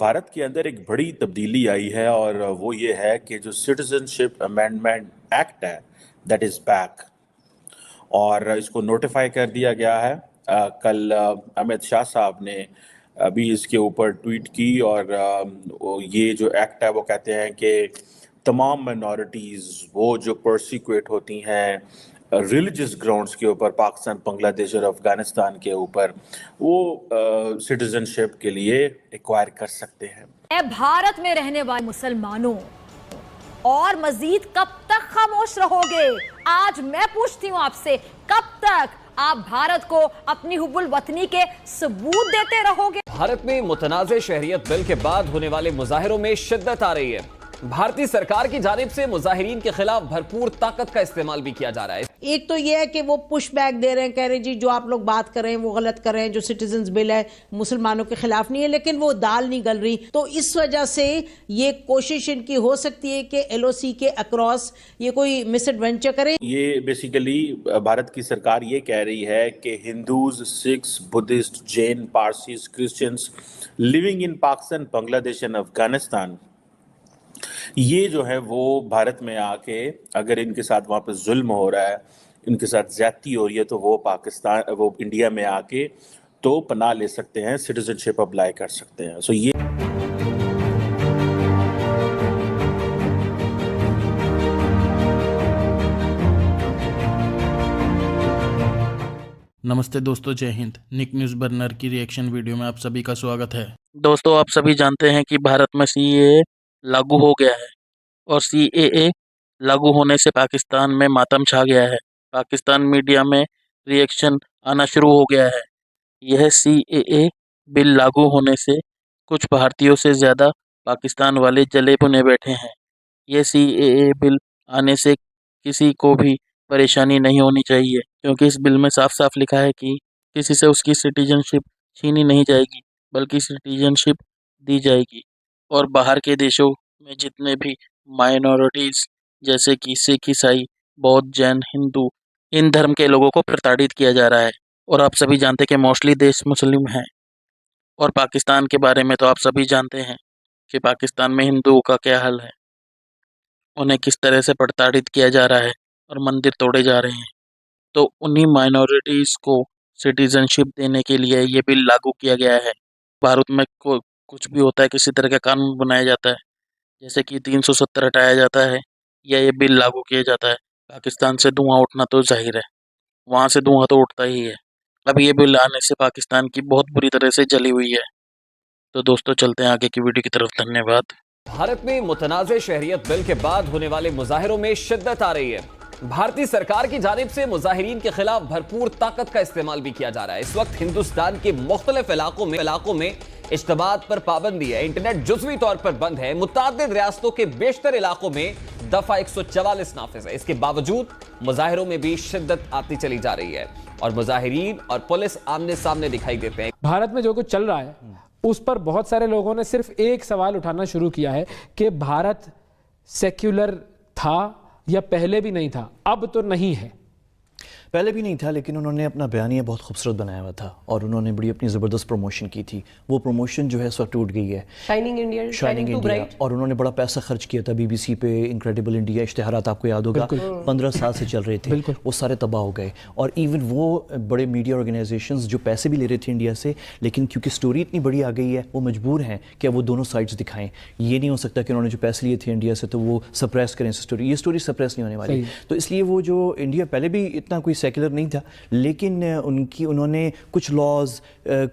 भारत के अंदर एक बड़ी तब्दीली आई है और वो ये है कि जो सिटीजनशिप अमेंडमेंट एक्ट है दैट इज़ बैक और इसको नोटिफाई कर दिया गया है। कल अमित शाह साहब ने अभी इसके ऊपर ट्वीट की और ये जो एक्ट है वो कहते हैं कि तमाम माइनॉरिटीज़ वो जो परसिक्यूट होती हैं रिलीजियस ग्राउंड्स के ऊपर पाकिस्तान, बांग्लादेश और अफगानिस्तान के ऊपर वो सिटीजनशिप के लिए एक्वायर कर सकते हैं। भारत में रहने वाले मुसलमानों और मजीद कब तक खामोश रहोगे? आज मैं पूछती हूं आपसे, कब तक आप भारत को अपनी हुब्बुल वतनी के सबूत देते रहोगे? भारत में मुतनाज़ शहरियत बिल के बाद होने वाले मुजाहिरों में शिद्दत आ रही है। भारतीय सरकार की जानिब से मुजाहिरीन के खिलाफ भरपूर ताकत का इस्तेमाल भी किया जा रहा है। एक तो ये है कि वो पुश बैक दे रहे हैं, कह रहे हैं जी जो आप लोग बात कर रहे हैं वो गलत कर रहे हैं, जो सिटीजन्स बिल है मुसलमानों के खिलाफ नहीं है, लेकिन वो दाल नहीं गल रही। तो इस वजह से ये कोशिश इनकी हो सकती है कि LOC के अक्रॉस ये कोई मिस एडवेंचर करें। ये बेसिकली भारत की सरकार ये कह रही है कि Hindus, Sikhs, Buddhist, Jain, Parsis, Christians living in Pakistan, Bangladesh and Afghanistan, ये जो है वो भारत में आके अगर इनके साथ वहाँ पे जुल्म हो रहा है, इनके साथ ज्यादती हो रही है, तो वो इंडिया में आके तो पनाह ले सकते हैं, सिटीजनशिप अप्लाई कर सकते हैं। सो ये नमस्ते दोस्तों, जय हिंद। निक न्यूज़ बर्नर की रिएक्शन वीडियो में आप सभी का स्वागत है। दोस्तों, आप सभी जानते हैं कि भारत में CAA लागू हो गया है और CAA लागू होने से पाकिस्तान में मातम छा गया है। पाकिस्तान मीडिया में रिएक्शन आना शुरू हो गया है। यह CAA बिल लागू होने से कुछ भारतीयों से ज़्यादा पाकिस्तान वाले जले भुने बैठे हैं। यह CAA बिल आने से किसी को भी परेशानी नहीं होनी चाहिए, क्योंकि इस बिल में साफ साफ लिखा है कि किसी से उसकी सिटीजनशिप छीनी नहीं जाएगी, बल्कि सिटीजनशिप दी जाएगी। और बाहर के देशों में जितने भी माइनॉरिटीज़ जैसे कि सिख, ईसाई, बौद्ध, जैन, हिंदू, इन धर्म के लोगों को प्रताड़ित किया जा रहा है। और आप सभी जानते हैं कि मोस्टली देश मुस्लिम हैं। और पाकिस्तान के बारे में तो आप सभी जानते हैं कि पाकिस्तान में हिंदुओं का क्या हाल है, उन्हें किस तरह से प्रताड़ित किया जा रहा है और मंदिर तोड़े जा रहे हैं। तो उन्हीं माइनॉरिटीज़ को सिटीजनशिप देने के लिए ये बिल लागू किया गया है। भारत में कुछ भी होता है, किसी तरह का कानून बनाया जाता है, जैसे कि 370 हटाया जाता है या ये बिल लागू किया जाता है, पाकिस्तान से धुआं उठना तो जाहिर है, वहाँ से धुआं तो उठता ही है। अब ये बिल आने से पाकिस्तान की बहुत बुरी तरह से जली हुई है। तो दोस्तों, चलते हैं आगे की वीडियो की तरफ। धन्यवाद। भारत में मुतनाज़ शहरियत बिल के बाद होने वाले मुजाहिरों में शिद्दत आ रही है। भारतीय सरकार की जानिब से मुजाहिरीन के खिलाफ भरपूर ताकत का इस्तेमाल भी किया जा रहा है। इस वक्त हिंदुस्तान के मुख्तलिफ इलाकों में इज्तिमाअत पर पाबंदी है, इंटरनेट जुज़वी तौर पर बंद है। मुतअद्दिद रियासतों के बेशतर इलाकों में दफा 144 नाफिज है। इसके बावजूद मुजाहिरों में भी शिद्दत आती चली जा रही है और मुजाहिरीन और पुलिस आमने सामने दिखाई देते हैं। भारत में जो कुछ चल रहा है उस पर बहुत सारे लोगों ने सिर्फ एक सवाल उठाना शुरू किया है कि भारत सेक्युलर था या पहले भी नहीं था? अब तो नहीं है। पहले भी नहीं था, लेकिन उन्होंने अपना बयानिया बहुत खूबसूरत बनाया हुआ था और उन्होंने बड़ी अपनी ज़बरदस्त प्रमोशन की थी। वो प्रमोशन जो है इस वक्त टूट गई है। शाइनिंग इंडिया, और उन्होंने बड़ा पैसा खर्च किया था BBC पे, इनक्रेडिबल इंडिया इश्तिहारात आपको याद होगा 15 साल से चल रहे थे, वो सारे तबाह हो गए। और इवन वो बड़े मीडिया ऑर्गेनाइजेशंस जो पैसे भी ले रहे थे इंडिया से, लेकिन क्योंकि स्टोरी इतनी बड़ी आ गई है वो मजबूर हैं कि वो दोनों साइड्स दिखाएं। ये नहीं हो सकता कि उन्होंने जो पैसे लिए थे इंडिया से तो वो सप्रेस करें स्टोरी। ये स्टोरी सप्रेस नहीं होने वाली। तो इसलिए वो जो इंडिया पहले भी इतना कोई सेक्युलर नहीं था, लेकिन उन्होंने कुछ लॉज,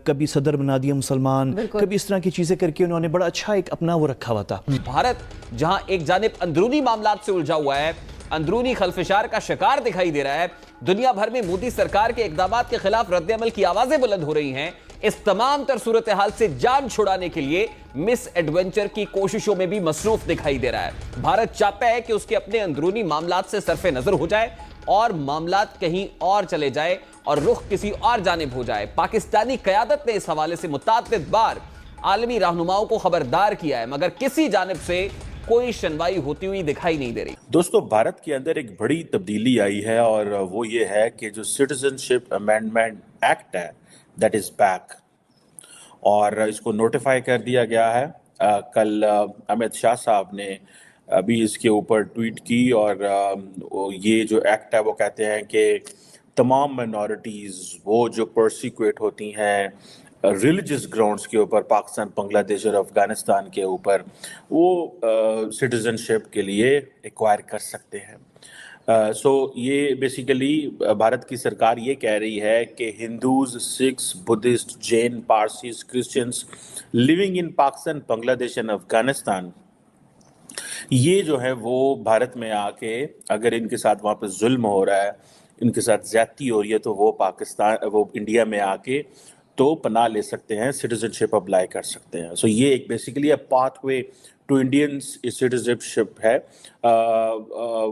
कभी सदर बना दिया मुसलमान, कभी इस तरह की चीजें करके उन्होंने बड़ा अच्छा एक अपना वो रखा हुआ था। भारत जहां एक जानिब अंदरूनी मामलात से उलझा हुआ है, अंदरूनी खलफिशार का शिकार दिखाई दे रहा है, दुनिया भर में मोदी सरकार के इकदामात के खिलाफ रद्द-ए-अमल की आवाजें बुलंद हो रही हैं। इस तमाम तर सूरत हाल से जान छुड़ाने के लिए मिस एडवेंचर की कोशिशों में भी मसरूफ दिखाई दे रहा है। भारत चाहता है कि उसके अपने अंदरूनी मामलात से सरफे नजर हो जाए और मामलात कहीं और चले जाए और रुख किसी और जानिब हो जाए। पाकिस्तानी क़यादत ने इस हवाले से मुतअद्दिद बार आलमी रहनुमाओं को खबरदार किया है, मगर किसी जानिब से कोई सुनवाई होती हुई दिखाई नहीं दे रही। दोस्तों, भारत के अंदर एक बड़ी तब्दीली आई है और वो ये है कि जो सिटीजनशिप अमेंडमेंट एक्ट है दैट इज़ बैक और इसको नोटिफाई कर दिया गया है। कल अमित शाह साहब ने अभी इसके ऊपर ट्वीट की और ये जो एक्ट है वो कहते हैं कि तमाम माइनॉरिटीज़ वो जो परसिक्यूट होती हैं रिलीजियस ग्राउंड्स के ऊपर पाकिस्तान, बांग्लादेश और अफ़गानिस्तान के ऊपर, वो सिटीज़नशिप के लिए एक्वायर कर सकते हैं। सो ये बेसिकली भारत की सरकार ये कह रही है कि Hindus, Sikhs, Buddhist, Jain, Parsis, Christians living in Pakistan, Bangladesh and Afghanistan, ये जो है वो भारत में आके अगर इनके साथ वहाँ पे जुल्म हो रहा है, इनके साथ ज्यादती हो रही है, तो वो इंडिया में आके तो पनाह ले सकते हैं, सिटीजनशिप अप्लाई कर सकते हैं। सो ये एक basically pathway to Indian citizenship है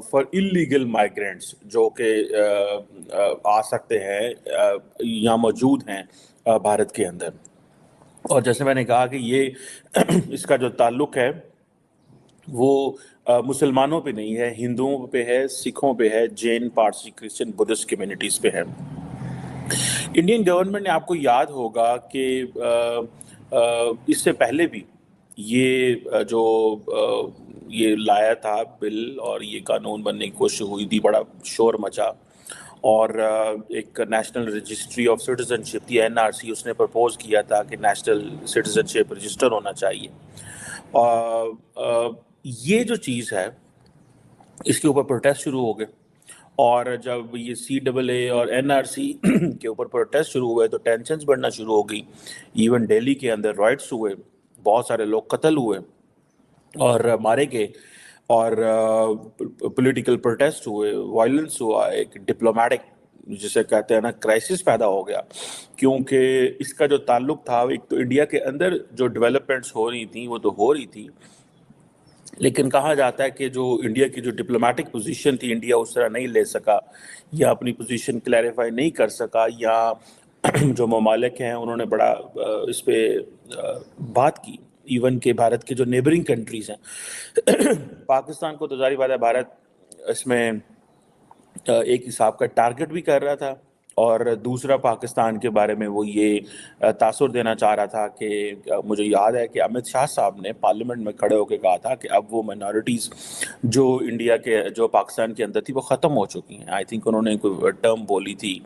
फॉर इलीगल माइग्रेंट्स जो कि आ सकते हैं, यहाँ मौजूद हैं भारत के अंदर। और जैसे मैंने कहा कि ये इसका जो ताल्लुक है वो मुसलमानों पे नहीं है, हिंदुओं पे है, सिखों पे है, Jain, Parsi, Christian, Buddhist communities पे है। इंडियन गवर्नमेंट ने, आपको याद होगा कि इससे पहले भी ये लाया था बिल और ये कानून बनने की कोशिश हुई थी, बड़ा शोर मचा और एक नेशनल रजिस्ट्री ऑफ सिटीजनशिप थी, NRC, उसने प्रपोज किया था कि नेशनल सिटीजनशिप रजिस्टर होना चाहिए। ये जो चीज़ है इसके ऊपर प्रोटेस्ट शुरू हो गए और जब ये CAA और NRC के ऊपर प्रोटेस्ट शुरू हुए तो टेंशन्स बढ़ना शुरू हो गई। इवन दिल्ली के अंदर राइट्स हुए, बहुत सारे लोग कत्ल हुए और मारे गए और पॉलिटिकल प्रोटेस्ट हुए, वायलेंस हुआ, एक डिप्लोमेटिक जिसे कहते हैं ना क्राइसिस पैदा हो गया, क्योंकि इसका जो ताल्लुक था एक तो इंडिया के अंदर जो डेवलपमेंट्स हो रही थी वो तो हो रही थी, लेकिन कहा जाता है कि जो इंडिया की जो डिप्लोमेटिक पोजीशन थी इंडिया उस तरह नहीं ले सका या अपनी पोजीशन क्लैरिफाई नहीं कर सका, या जो ममालिक हैं उन्होंने बड़ा इस पर बात की। इवन के भारत के जो नेबरिंग कंट्रीज़ हैं पाकिस्तान को तो जारी बात है भारत इसमें एक हिसाब का टारगेट भी कर रहा था और दूसरा पाकिस्तान के बारे में वो ये तासुर देना चाह रहा था कि मुझे याद है कि अमित शाह साहब ने पार्लियामेंट में खड़े होकर कहा था कि अब वो माइनॉरिटीज़ जो पाकिस्तान के अंदर थी वो ख़त्म हो चुकी हैं। आई थिंक उन्होंने कोई टर्म बोली थी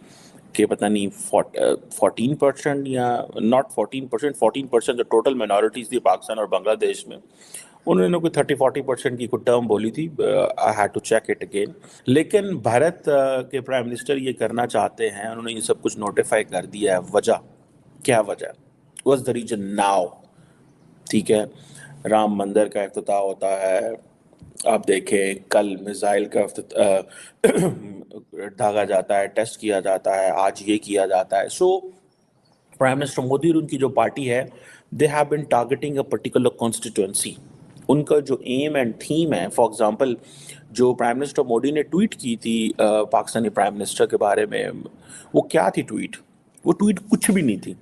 कि पता नहीं 14% या नॉट 14% जो टोटल माइनॉरिटीज़ थी पाकिस्तान और बांग्लादेश में, उन्होंने कोई 30-40% की कोई टर्म बोली थी। I had to check it again. लेकिन भारत के प्राइम मिनिस्टर ये करना चाहते हैं, उन्होंने ये सब कुछ नोटिफाई कर दिया है। वजह क्या वजह? What's the reason now? ठीक है, राम मंदिर का इफ्तिताह होता है, आप देखें कल मिसाइल का दागा जाता है, टेस्ट किया जाता है, आज ये किया जाता है। सो प्राइम मिनिस्टर मोदी और उनकी जो पार्टी है, they have been targeting a particular constituency. उनका जो एम एंड थीम है, फॉर एग्जांपल जो प्राइम मिनिस्टर मोदी ने ट्वीट की थी पाकिस्तानी प्राइम मिनिस्टर के बारे में, वो क्या थी ट्वीट? वो ट्वीट कुछ भी नहीं थी,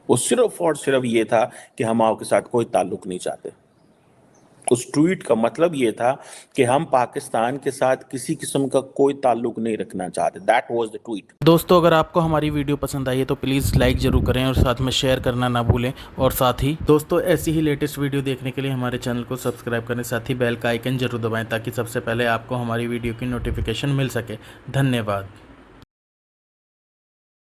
वो सिर्फ और सिर्फ ये था कि हम आपके साथ कोई ताल्लुक नहीं चाहते। उस ट्वीट का मतलब ये था कि हम पाकिस्तान के साथ किसी किस्म का कोई ताल्लुक नहीं रखना चाहते। That was the tweet. दोस्तों, अगर आपको हमारी वीडियो पसंद आई है तो प्लीज़ लाइक ज़रूर करें और साथ में शेयर करना ना भूलें। और साथ ही दोस्तों, ऐसी ही लेटेस्ट वीडियो देखने के लिए हमारे चैनल को सब्सक्राइब करें, साथ ही बेल का आइकन जरूर दबाएं ताकि सबसे पहले आपको हमारी वीडियो की नोटिफिकेशन मिल सके। धन्यवाद।